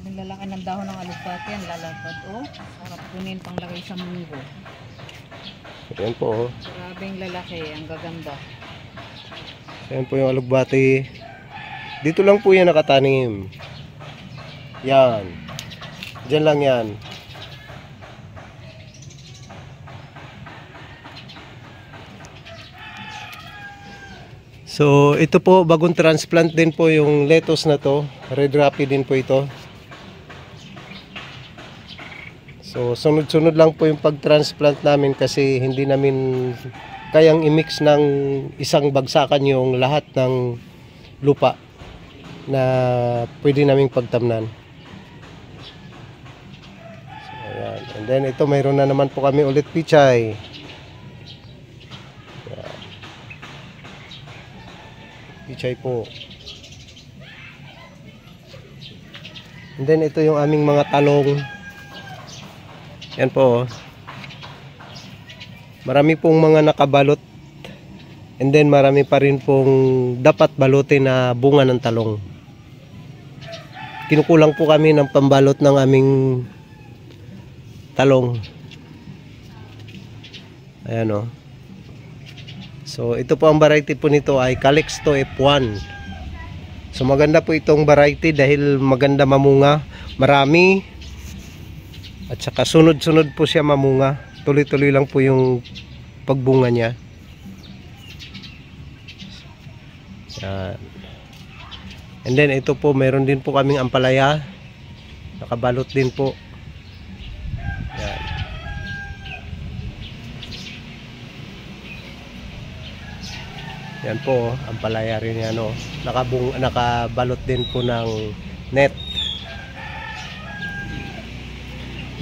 Grabing lalaki ng dahon ng alugbati yan, lalapad oh. Sarap kunin panglagay sa munggo. Ayan po oh. Grabing lalaki, ang gaganda. Ayan po yung alugbati. Dito lang po yan nakatanim. Yan. Diyan lang yan. So ito po, bagong transplant din po yung lettuce na to. Red Rapid din po ito. So sunod-sunod lang po yung pag-transplant namin kasi hindi namin kayang i-mix ng isang bagsakan yung lahat ng lupa na pwede naming pagtamnan. So ayan. And then ito, mayroon na naman po kami ulit pichay. Pichay po. And then ito yung aming mga talong. Yan po. Marami pong mga nakabalot. And then marami pa rin pong dapat balutin na bunga ng talong. Kinukulang po kami ng pambalot ng aming talong. Ayan o. So ito po ang variety po nito ay Calixto F1. So maganda po itong variety dahil maganda mamunga, marami, at saka sunod-sunod po siya mamunga. Tuloy-tuloy lang po yung pagbunga niya. Yan. And then ito po, meron din po kaming ampalaya. Nakabalot din po. Yan. Yan po, ampalaya rin yan o. Nakabalot din po ng net.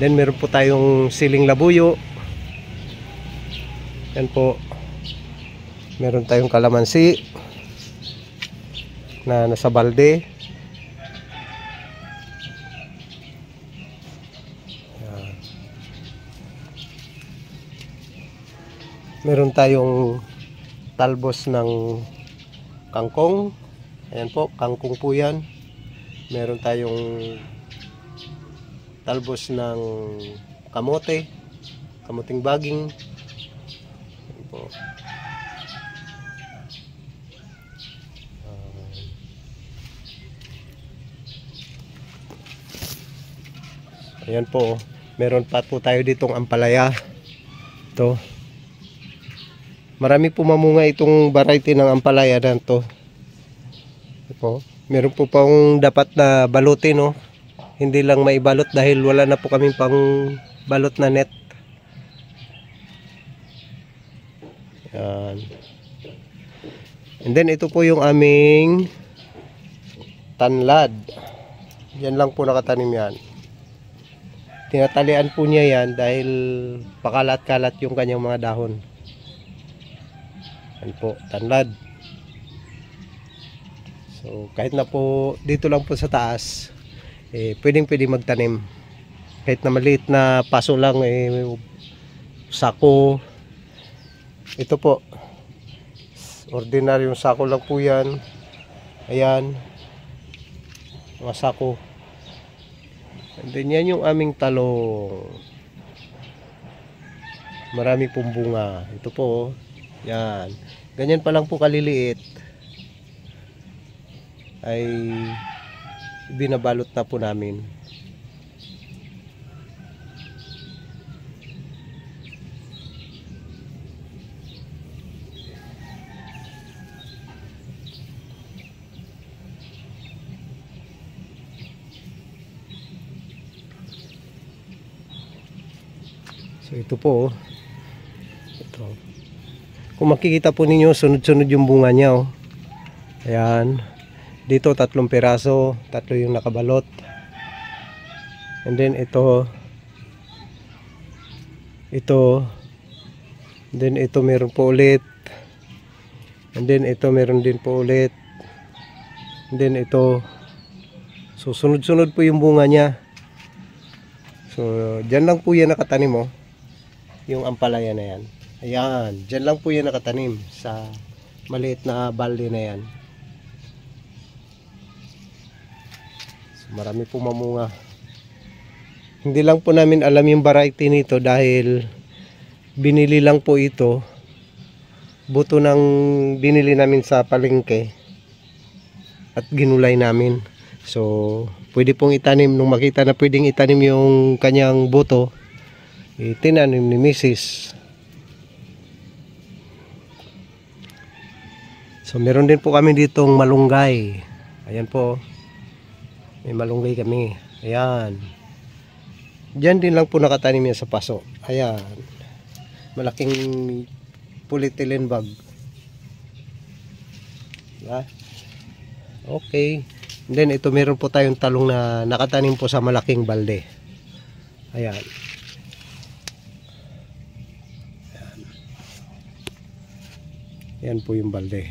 Then meron po tayong siling labuyo. Yan po. Meron tayong kalamansi na nasa balde. Yan. Meron tayong talbos ng kangkong. Ayan po, kangkong po yan. Meron tayong talbos ng kamote, kamuting baging. Ayan po. Ayan po, meron pa po tayo ditong ampalaya. Ito. Marami po mamunga itong variety ng ampalaya na ito. Meron po pang dapat na balutin, no? Hindi lang maibalot dahil wala na po kaming pang balot na net. Yan. And then ito po yung aming tanlad. Yan lang po nakatanim yan. Tinatalian po niya yan dahil pakalat-kalat yung kanyang mga dahon. Yan po, tanlad. So kahit na po dito lang po sa taas, pwedeng magtanim. Kahit na maliit na paso lang, sako. Ito po, ordinaryong sako lang po yan. Ayan, mga sako. And then yan yung aming talong. Marami pong bunga. Ito po, yan. Ganyan pa lang po kaliliit ay binabalot na po namin. So ito po, ito. Kung makikita po ninyo, sunod-sunod yung bunga niya, oh. Ayan. Dito 3 piraso, 3 yung nakabalot. And then ito, and then ito meron po ulit. And then ito meron din po ulit. And then ito. So sunod-sunod po yung bunga niya. So dyan lang po yan nakatanim, oh. Yung ampalaya na yan. Ayan, dyan lang po yan nakatanim sa maliit na balde na yan. So Marami po mamunga. Hindi lang po namin alam yung variety nito dahil binili lang po ito. Buto ng binili namin sa palengke at ginulay namin. So, pwede pong itanim. Nung makita na pwedeng itanim yung kanyang buto, itinanim ni Mrs. So, meron din po kami ditong malunggay. Ayan po. May malunggay kami. Ayan. Diyan din lang po nakatanim yan sa paso. Ayan. Malaking polyethylene bag. Diba? Okay. And then ito meron po tayong talong na nakatanim po sa malaking balde. Ayan. Ayan. Ayan po yung balde.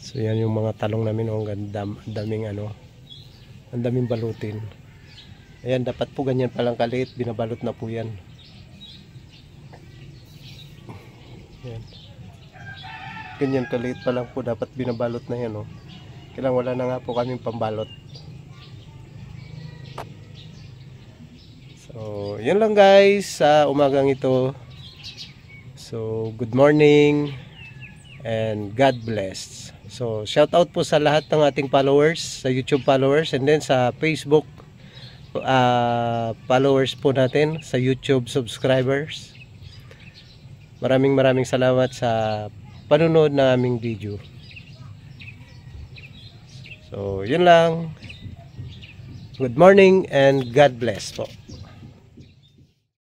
So yan yung mga talong namin. Oh, ang daming ano. Ang daming balutin. Ayan, dapat po ganyan palang kaliit. Binabalot na po yan. Ayan. Ganyan kaliit pa lang po dapat binabalot na yan. Oh. Kailangan wala na nga po kaming pambalot. So, yan lang guys sa umagang ito. So, good morning and God bless. So, shout out po sa lahat ng ating followers, sa YouTube followers, and then sa Facebook followers po natin, sa YouTube subscribers. Maraming salamat sa panonood ng aming video. So, yun lang. Good morning and God bless po.